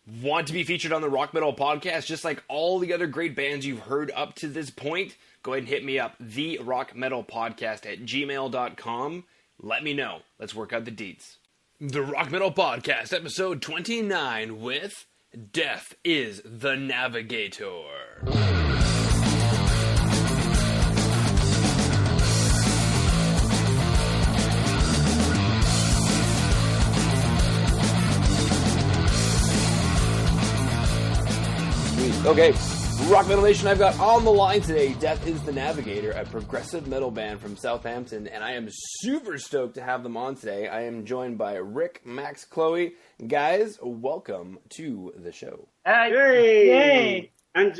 Want to be featured on the Rock Metal Podcast just like all the other great bands you've heard up to this point? Go ahead and hit me up, therockmetalpodcast@gmail.com. Let me know. Let's work out the deets. The Rock Metal Podcast, episode 29 with Death Is The Navigator. Okay, Rock Metal Nation, I've got on the line today Death Is The Navigator, a progressive metal band from Southampton, and I am super stoked to have them on today. I am joined by Rick, Max, Chloe. Guys, welcome to the show. Hey! Yay! And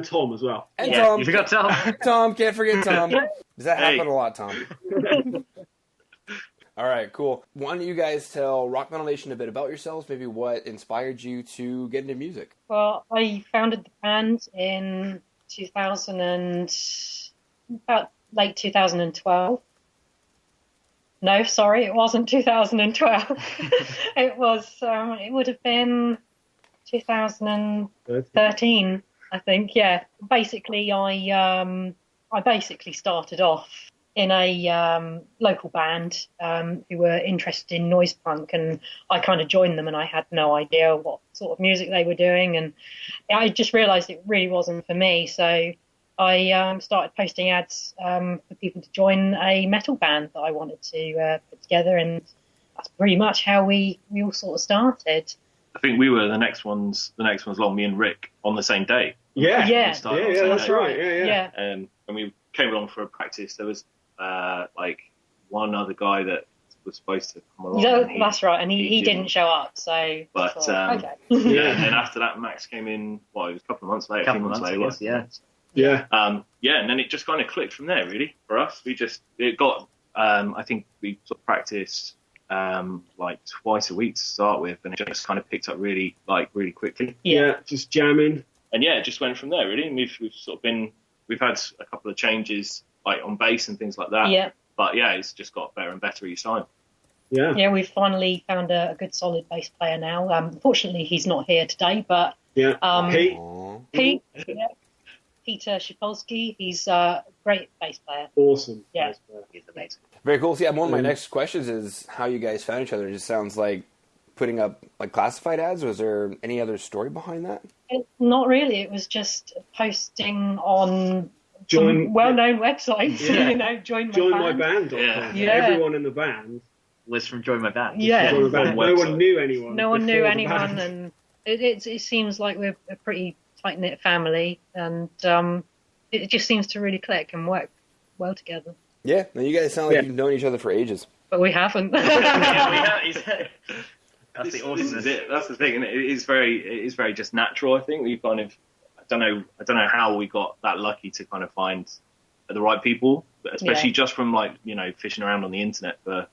Tom as well. And Tom. You forgot Tom. Tom, can't forget Tom. Does that happen a lot, Tom? All right, cool. Why don't you guys tell Rock Metal Nation a bit about yourselves, maybe what inspired you to get into music? Well, I founded the band in about late 2012. No, sorry, it wasn't 2012. It would have been 2013, I think, yeah. Basically, I started off in a local band who were interested in noise punk, and I kind of joined them, and I had no idea what sort of music they were doing, and I just realised it really wasn't for me. So I started posting ads for people to join a metal band that I wanted to put together, and that's pretty much how we all sort of started. I think we were the next ones along, me and Rick, on the same day. Yeah, that's right. Yeah. And we came along for a practice. There was like one other guy that was supposed to come along. That's right, and he didn't show up. So, but okay. Yeah, and then after that, Max came in. It was a couple of months later. Yeah. And then it just kind of clicked from there, really, for us. I think we sort of practiced like twice a week to start with, and it just kind of picked up really quickly. Yeah, just jamming. And yeah, it just went from there, really. And we've had a couple of changes, like on bass and things like that. Yeah. But yeah, it's just got better and better each time. Yeah. Yeah, we've finally found a good solid bass player now. Unfortunately, he's not here today, but Pete, Peter Shipolsky, he's a great bass player. Awesome. Yeah. Bass player. He's amazing. Very cool. See, one of my next questions is how you guys found each other. It just sounds like putting up like classified ads. Was there any other story behind that? Not really. It was just posting on some well-known websites. Yeah. joinmyband.com. Yeah. Everyone in the band was from Join My Band. Yeah. No one knew anyone. No one knew anyone, and it seems like we're a pretty tight-knit family, and it just seems to really click and work well together. Yeah, now you guys sound like you've known each other for ages. But we haven't. That's the awesomeness. That's the thing, and it is very just natural. I think we kind of, I don't know how we got that lucky to kind of find the right people, especially just from fishing around on the internet for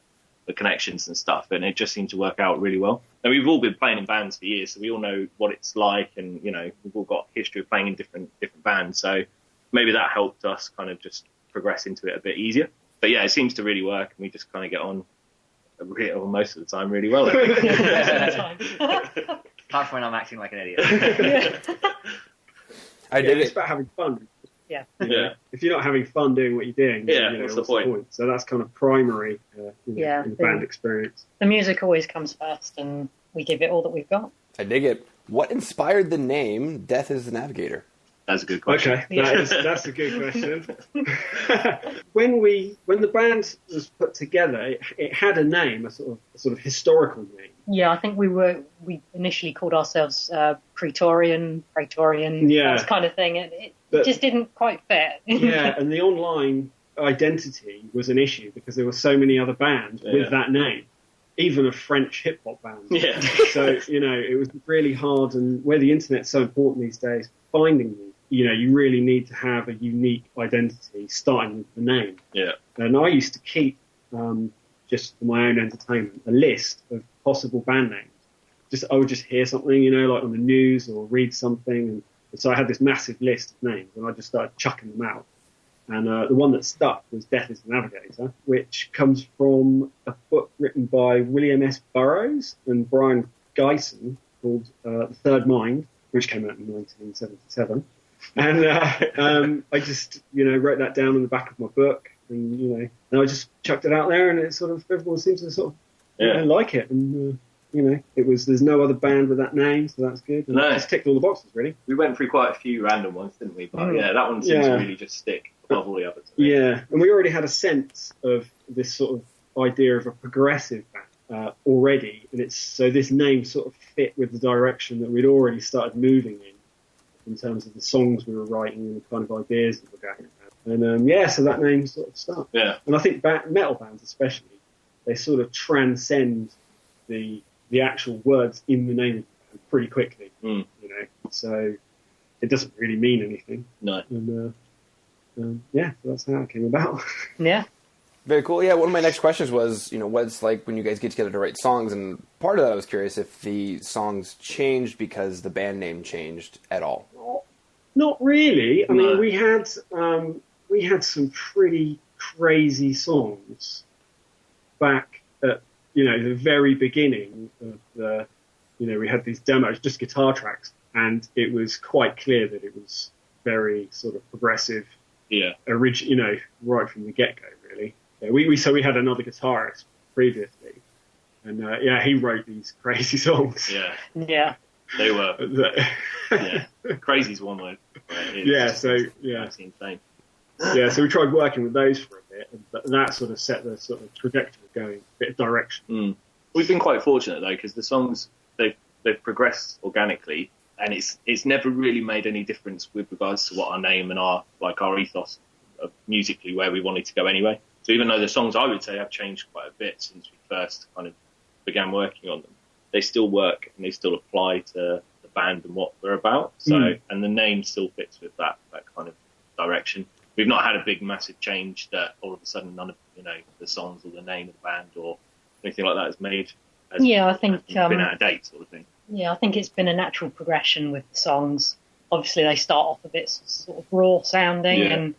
connections and stuff, and it just seemed to work out really well. And we've all been playing in bands for years, so we all know what it's like, and we've all got history of playing in different bands, so maybe that helped us kind of just progress into it a bit easier. But yeah, it seems to really work, and we just kind of get on most of the time really well. Apart from when I'm acting like an idiot. It's about having fun. Yeah. If you're not having fun doing what you're doing, what's the point? So that's kind of primary in the band experience. The music always comes first, and we give it all that we've got. I dig it. What inspired the name Death Is The Navigator? That's a good question. Okay, that's a good question. When the band was put together, it had a name, a sort of historical name. Yeah, I think we initially called ourselves Praetorian, that kind of thing. It just didn't quite fit. Yeah, and the online identity was an issue because there were so many other bands with that name, even a French hip hop band. Yeah. So it was really hard, and where the internet's so important these days, finding them. You really need to have a unique identity, starting with the name. Yeah. And I used to keep, just for my own entertainment, a list of possible band names. I would just hear something, like on the news or read something. And so I had this massive list of names, and I just started chucking them out. And the one that stuck was Death Is The Navigator, which comes from a book written by William S. Burroughs and Brian Geisen. called The Third Mind, which came out in 1977. And I just, wrote that down in the back of my book, and I just chucked it out there, and it sort of, everyone seems to sort of like it, and there's no other band with that name, so that's good. And it just ticked all the boxes, really. We went through quite a few random ones, didn't we? But that one seems to really just stick above all the others. Yeah, and we already had a sense of this sort of idea of a progressive band already, and so this name sort of fit with the direction that we'd already started moving in terms of the songs we were writing and the kind of ideas that were going about. And so that name sort of stuck. Yeah. And I think metal bands especially, they sort of transcend the actual words in the name of the band pretty quickly, so it doesn't really mean anything. No. And so that's how it came about. Yeah. Very cool. Yeah, one of my next questions was, what it's like when you guys get together to write songs, and part of that I was curious if the songs changed because the band name changed at all. Not really. I mean, we had some pretty crazy songs back at the very beginning of the, we had these demos, just guitar tracks, and it was quite clear that it was very sort of progressive. Yeah. Right from the get-go, really. Yeah, we had another guitarist previously, and he wrote these crazy songs. Yeah. Yeah. They were. Crazy's one word. It's insane. Yeah, so we tried working with those for a bit, and that sort of set the sort of trajectory going, a bit of direction. We've been quite fortunate though, because the songs they've progressed organically, and it's never really made any difference with regards to what our name and our ethos of musically where we wanted to go anyway. So even though the songs, I would say, have changed quite a bit since we first kind of began working on them, they still work and they still apply to the band and what we're about. So and the name still fits with that kind of direction. We've not had a big, massive change that all of a sudden none of the songs or the name of the band or anything like that is made. I think been out of date, sort of thing. Yeah, I think it's been a natural progression with the songs. Obviously, they start off a bit sort of raw sounding, and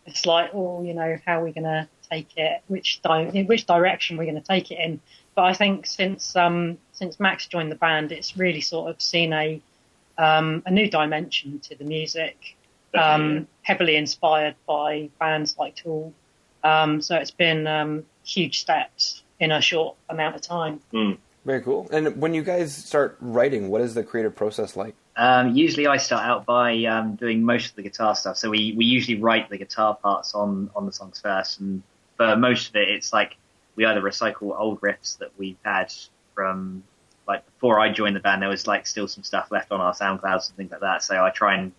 it's like, how are we going to take it? Which direction we're going to take it in? But I think since Max joined the band, it's really sort of seen a new dimension to the music. Heavily inspired by bands like Tool. So it's been huge steps in a short amount of time. Very cool. And when you guys start writing, what is the creative process like? Usually I start out by doing most of the guitar stuff. So we usually write the guitar parts on the songs first. And for most of it, it's like we either recycle old riffs that we've had from, before I joined the band, there was still some stuff left on our SoundClouds and things like that. So I try and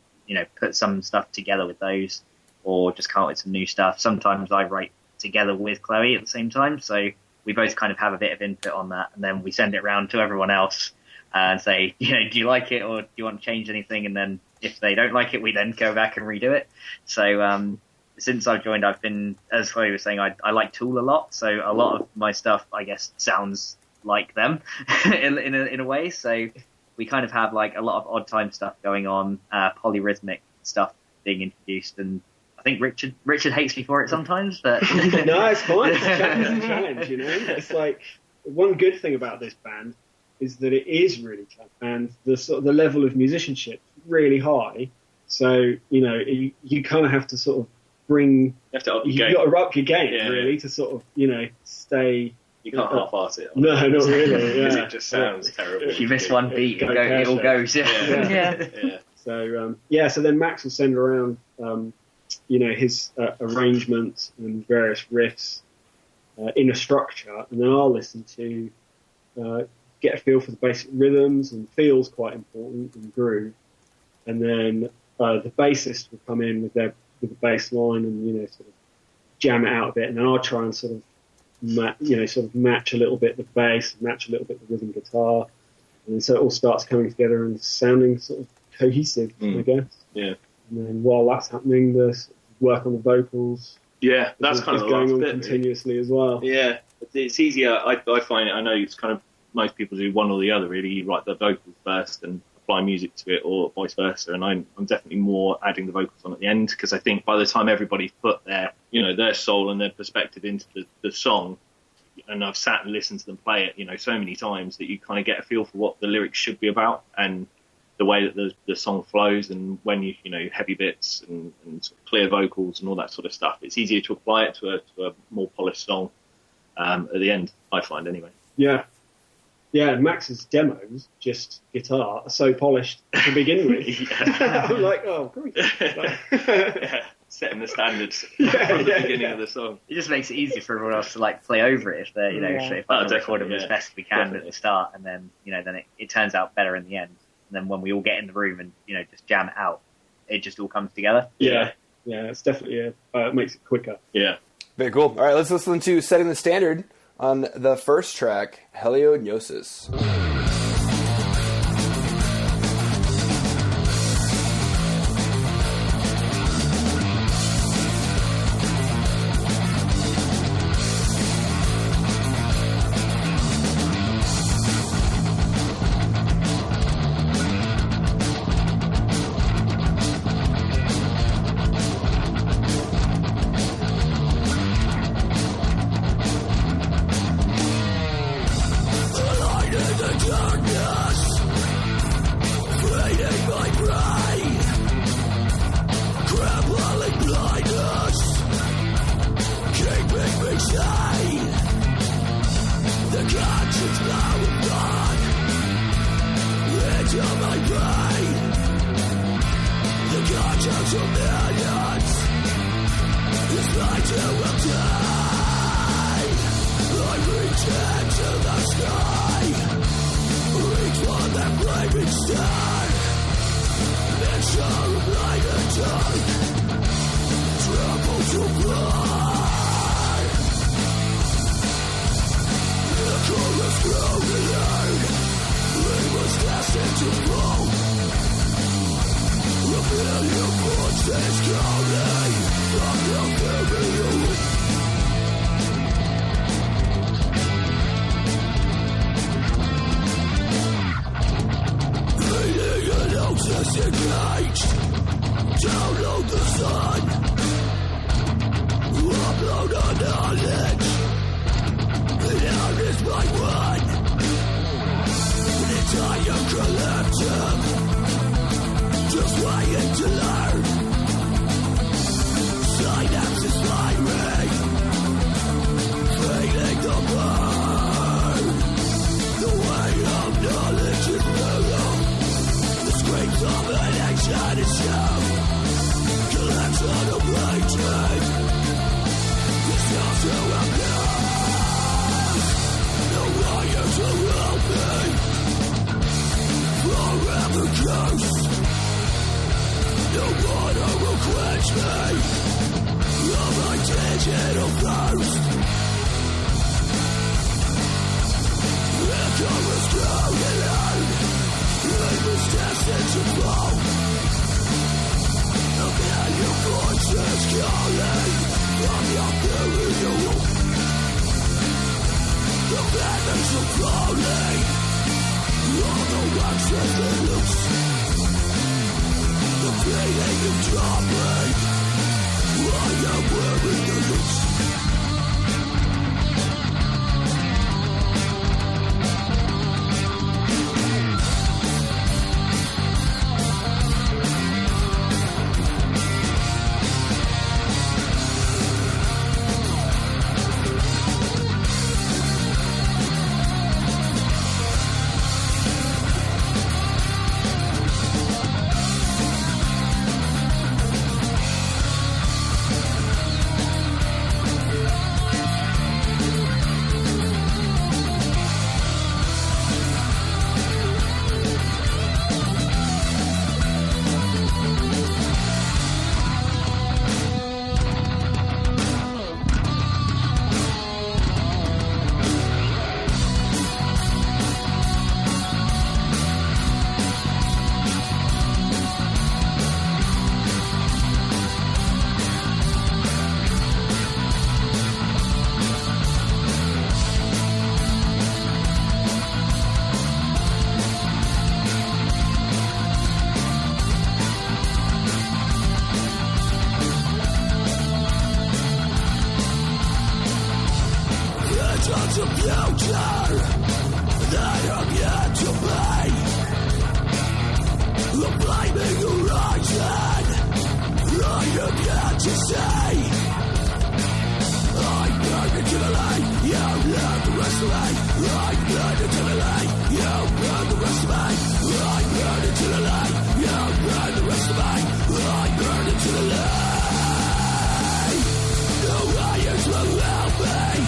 put some stuff together with those, or just come up with some new stuff. Sometimes I write together with Chloe at the same time, so we both kind of have a bit of input on that, and then we send it around to everyone else and say, do you like it, or do you want to change anything? And then if they don't like it, we then go back and redo it. So since I've joined, I've been, as Chloe was saying, I like Tool a lot, so a lot of my stuff, I guess, sounds like them in a way. So we kind of have a lot of odd time stuff going on, polyrhythmic stuff being introduced, and I think Richard hates me for it sometimes, but no, it's fine. It's a challenge, It's like one good thing about this band is that it is really tough, and the level of musicianship is really high. So you kind of have to sort of you have to up your game. You've got to up your game really to sort of stay. You can't half-ass it. No, not really. Because it just sounds terrible. If you miss one beat, it all goes. Yeah. So then Max will send around, his arrangements and various riffs in a structure, and then I'll listen to get a feel for the basic rhythms, and feel's quite important, and groove. And then the bassist will come in with the bass line and sort of jam it out a bit, and then I'll try and sort of match a little bit the bass, match a little bit the rhythm guitar, and so it all starts coming together and sounding sort of cohesive, I guess. Yeah. And then while that's happening, the work on the vocals. Yeah, that's kind of going on bit, continuously as well. Yeah, it's easier. I find it. I know it's kind of most people do one or the other. Really, you write the vocals first and apply music to it, or vice versa. And I'm definitely more adding the vocals on at the end, because I think by the time everybody's put their soul and their perspective into the song, and I've sat and listened to them play it, so many times that you kind of get a feel for what the lyrics should be about and the way that the song flows, and when heavy bits and sort of clear vocals and all that sort of stuff. It's easier to apply it to a more polished song at the end, I find anyway. Yeah. Yeah, Max's demos, just guitar, are so polished to begin with. I'm like, oh, great. Setting the standards from the beginning of the song. It just makes it easier for everyone else to play over it if they're, if I record them as best we can at the start, and then, then it turns out better in the end. And then when we all get in the room and, just jam it out, it just all comes together. Yeah, it's definitely, it makes it quicker. Yeah. Very cool. All right, let's listen to Setting the Standard on the first track, Heliognosis. Download the sun. Upload our knowledge. Now is my one. Entire collective. Just waiting to learn. Synapses firing. Feeling the burn. The way of knowledge is real. The screams of an action is shown. Collection of hatred. It's not so obvious. No wires are open. Forever cursed. No water will quench me. Of my digital thirst. Echo is growing out. It was destined to fall. A million voices calling from your burial. The banners are falling. All the wax has been loose. The feeling of dropping. I am wearing the loose. to say. I burn into the light, you learn the rest of me. I burn into the light, you burn the rest of me. I burn into the light, you burn the rest of me. I burn into the light. The wires will help me.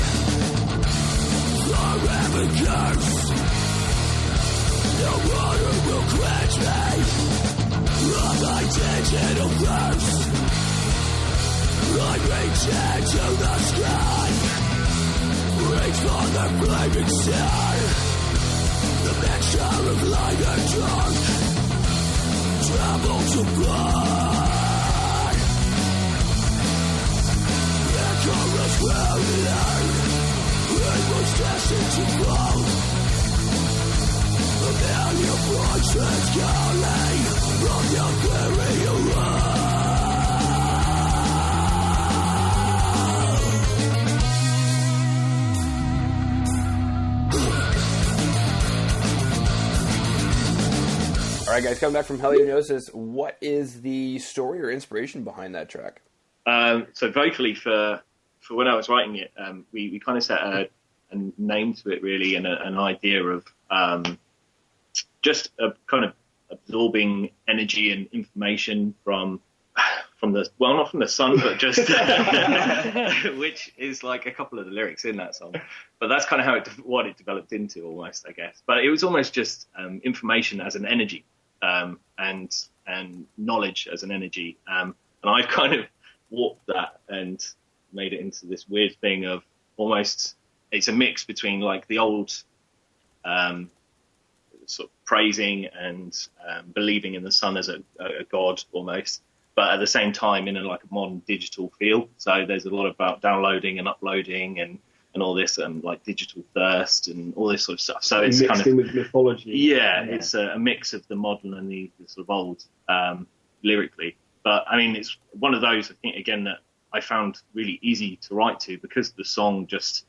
Forever cursed. The water will quench me. Of my digital thirst. I reach into the sky. Reach for the flaming star. The mixture of light and dark. Travel to blood. Echoes will learn. It was destined to fall. A million voices calling from your very world. All right, guys, coming back from Heliognosis, what is the story or inspiration behind that track? So vocally, for when I was writing it, we kind of set a name to it, really, and an idea of just a kind of absorbing energy and information from the, well, not from the sun, but just which is like a couple of the lyrics in that song. But that's kind of what it developed into, almost, I guess. But it was almost just information as an energy, and knowledge as an energy. And I've kind of warped that and made it into this weird thing of almost, it's a mix between like the old sort of praising and believing in the sun as a god almost, but at the same time in a modern digital feel. So there's a lot about downloading and uploading and all this, and like digital thirst and all this sort of stuff. So it's mixed kind of in with mythology. Yeah, it's a mix of the modern and the sort of old lyrically. But I mean, it's one of those, I think, again, that I found really easy to write to because the song just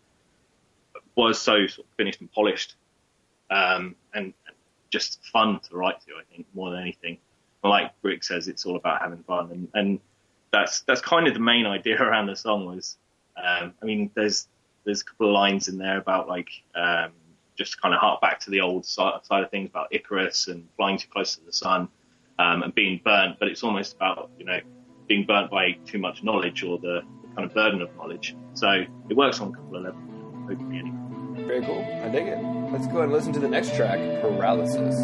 was so sort of finished and polished, and just fun to write to, I think, more than anything. Like Rick says, it's all about having fun, and that's kind of the main idea around the song was, I mean, there's a couple of lines in there about like just kind of hark back to the old side of things about Icarus and flying too close to the sun, and being burnt, but it's almost about, you know, being burnt by too much knowledge or the kind of burden of knowledge. So it works on a couple of levels, hopefully, anyway. Very cool. I dig it. Let's go ahead and listen to the next track, Paralysis.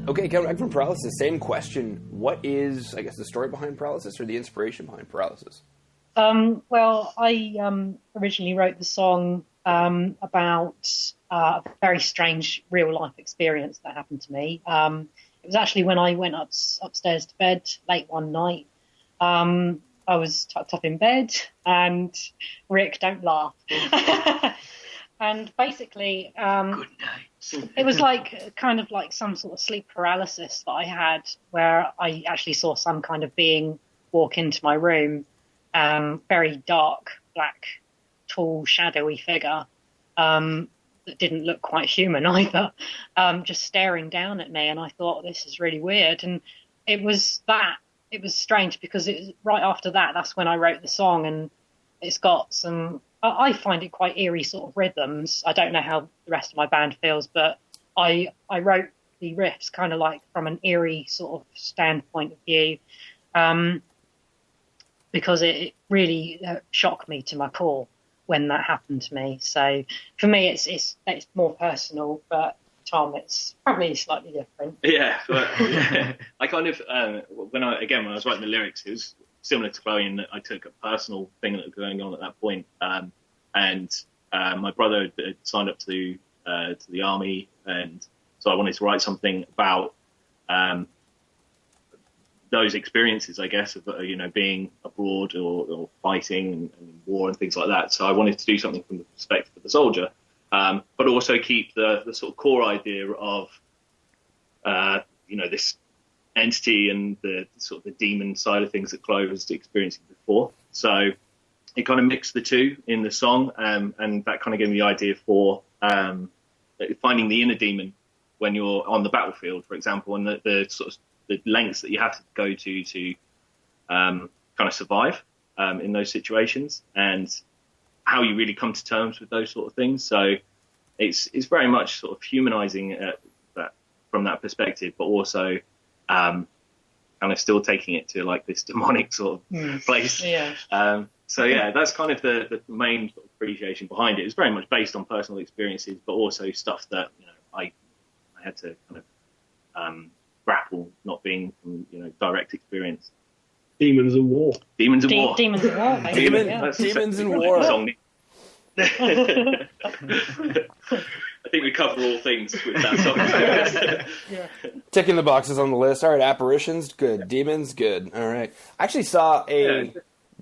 Okay, coming back from Paralysis, same question. What is, I guess, the story behind Paralysis or the inspiration behind Paralysis? Well, I originally wrote the song about a very strange real-life experience that happened to me. It was actually when I went upstairs to bed late one night. I was tucked up in bed, and Rick, don't laugh. And basically, Good night. it was like kind of like some sort of sleep paralysis that I had, where I actually saw some kind of being walk into my room, very dark, black, tall, shadowy figure that didn't look quite human either, just staring down at me. And I thought, this is really weird. And it was strange because it was right after that. That's when I wrote the song, and it's got some. I find it quite eerie sort of rhythms. I don't know how the rest of my band feels, but I wrote the riffs kind of like from an eerie sort of standpoint of view, because it really shocked me to my core when that happened to me. So for me, it's more personal, but Tom, it's probably slightly different. Yeah, I kind of when I was writing the lyrics, it was similar to Chloe in that I took a personal thing that was going on at that point, and my brother had signed up to the army, and so I wanted to write something about those experiences, I guess, of being abroad or fighting and war and things like that. So I wanted to do something from the perspective of the soldier, but also keep the sort of core idea of this entity and the sort of the demon side of things that Chloe was experiencing before. So it kind of mixed the two in the song, and that kind of gave me the idea for finding the inner demon when you're on the battlefield, for example, and the sort of the lengths that you have to go to kind of survive in those situations, and how you really come to terms with those sort of things. So it's very much sort of humanizing that from that perspective, but also kind of still taking it to like this demonic sort of place. Yeah. So yeah, that's kind of the main sort of appreciation behind it. It's very much based on personal experiences, but also stuff that I had to kind of grapple, not being from direct experience. Demons and War. Demons and War. Demons and War. Song. I think we cover all things with that song. Yeah. Ticking the boxes on the list. All right, apparitions, good. Demons, good. All right. I actually saw a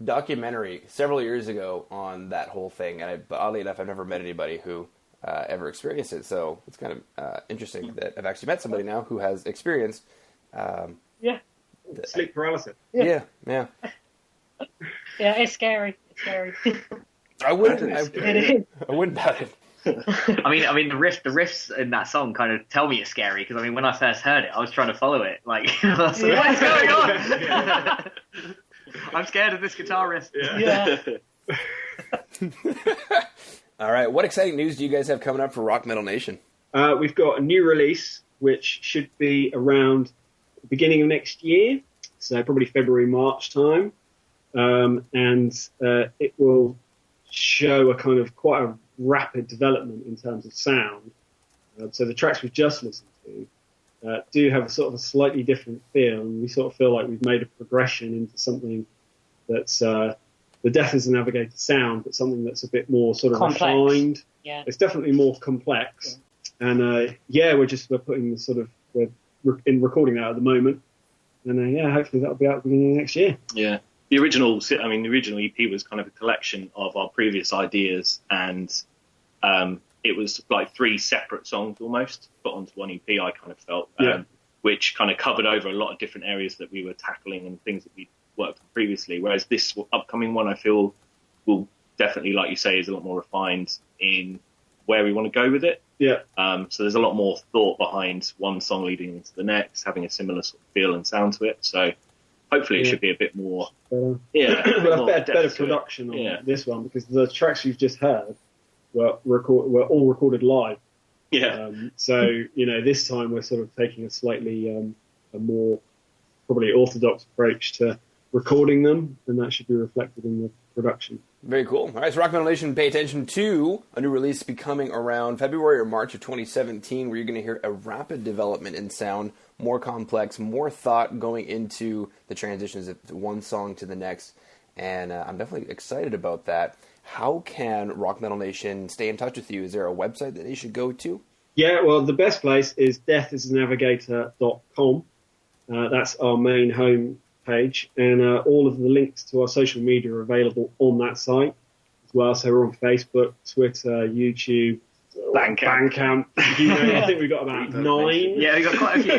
documentary several years ago on that whole thing, and but oddly enough, I've never met anybody who ever experienced it, so it's kind of interesting that I've actually met somebody now who has experienced sleep paralysis. Yeah. Yeah, it's scary. It's scary. I wouldn't doubt it. I mean, the riffs in that song kind of tell me it's scary, because when I first heard it, I was trying to follow it. Like, what's going on? I'm scared of this guitar riff. Yeah. All right, what exciting news do you guys have coming up for Rock Metal Nation? We've got a new release, which should be around the beginning of next year, so probably February, March time, and it will show a kind of quite a rapid development in terms of sound. So the tracks we've just listened to do have a sort of a slightly different feel, and we sort of feel like we've made a progression into something that's the Death Is The Navigator sound, but something that's a bit more sort of refined. Yeah. It's definitely more complex. And we're putting the sort of, we're recording that at the moment. And hopefully that'll be out at the beginning of next year. Yeah. The original EP was kind of a collection of our previous ideas, and it was like 3 separate songs almost put onto one EP, I kind of felt, which kind of covered over a lot of different areas that we were tackling and things that we worked on previously. Whereas this upcoming one, I feel, will definitely, like you say, is a lot more refined in where we want to go with it. Yeah. So there's a lot more thought behind one song leading into the next, having a similar sort of feel and sound to it. So hopefully it should be a bit more. We'll have better production on this one, because the tracks you've just heard were all recorded live. Yeah. So this time we're sort of taking a slightly a more probably orthodox approach to recording them, and that should be reflected in the production. Very cool. All right, so Rock Metal Nation, pay attention to a new release be coming around February or March of 2017, where you're going to hear a rapid development in sound, more complex, more thought going into the transitions of one song to the next, and I'm definitely excited about that. How can Rock Metal Nation stay in touch with you? Is there a website that they should go to? Yeah, well, the best place is deathisthenavigator.com. That's our main home page, and all of the links to our social media are available on that site as well. So we're on Facebook, Twitter, YouTube, Bandcamp. I think we've got about 9. Yeah, we've got quite a few.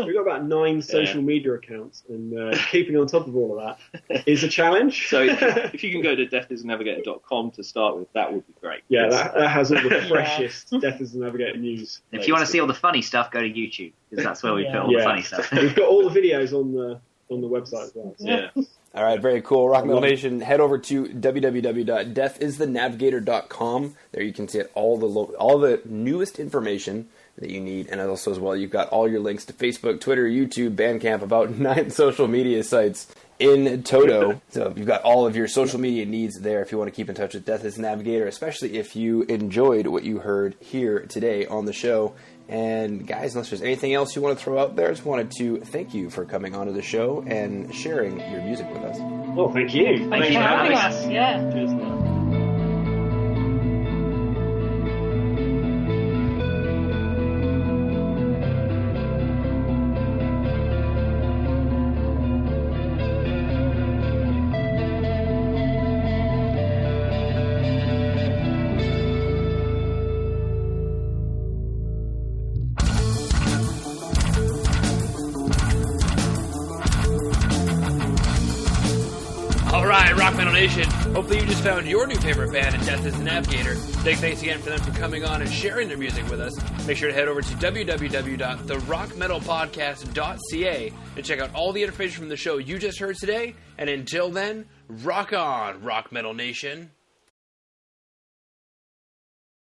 We've got about 9 social media accounts, and keeping on top of all of that is a challenge. So if you can go to deathisthenavigator.com to start with, that would be great. Yeah, that has all the freshest Death Is The Navigator news. If you want to see all the funny stuff, go to YouTube, because that's where we put all the funny stuff. We've got all the videos on the website as well. So. Yeah. All right, very cool. Rock Metal Nation, head over to www.deathisthenavigator.com. There you can see all the newest information that you need, and also as well, you've got all your links to Facebook, Twitter, YouTube, Bandcamp, about 9 social media sites in toto. So you've got all of your social media needs there if you want to keep in touch with Death Is The Navigator, especially if you enjoyed what you heard here today on the show. And guys, unless there's anything else you want to throw out there, I just wanted to thank you for coming onto the show and sharing your music with us. Oh, thank you. Thank you for having us. Yeah. Cheers, man. Rock Metal Nation, hopefully you just found your new favorite band in Death Is The Navigator. Big thanks again for them for coming on and sharing their music with us. Make sure to head over to www.therockmetalpodcast.ca to check out all the information from the show you just heard today. And until then, rock on, Rock Metal Nation.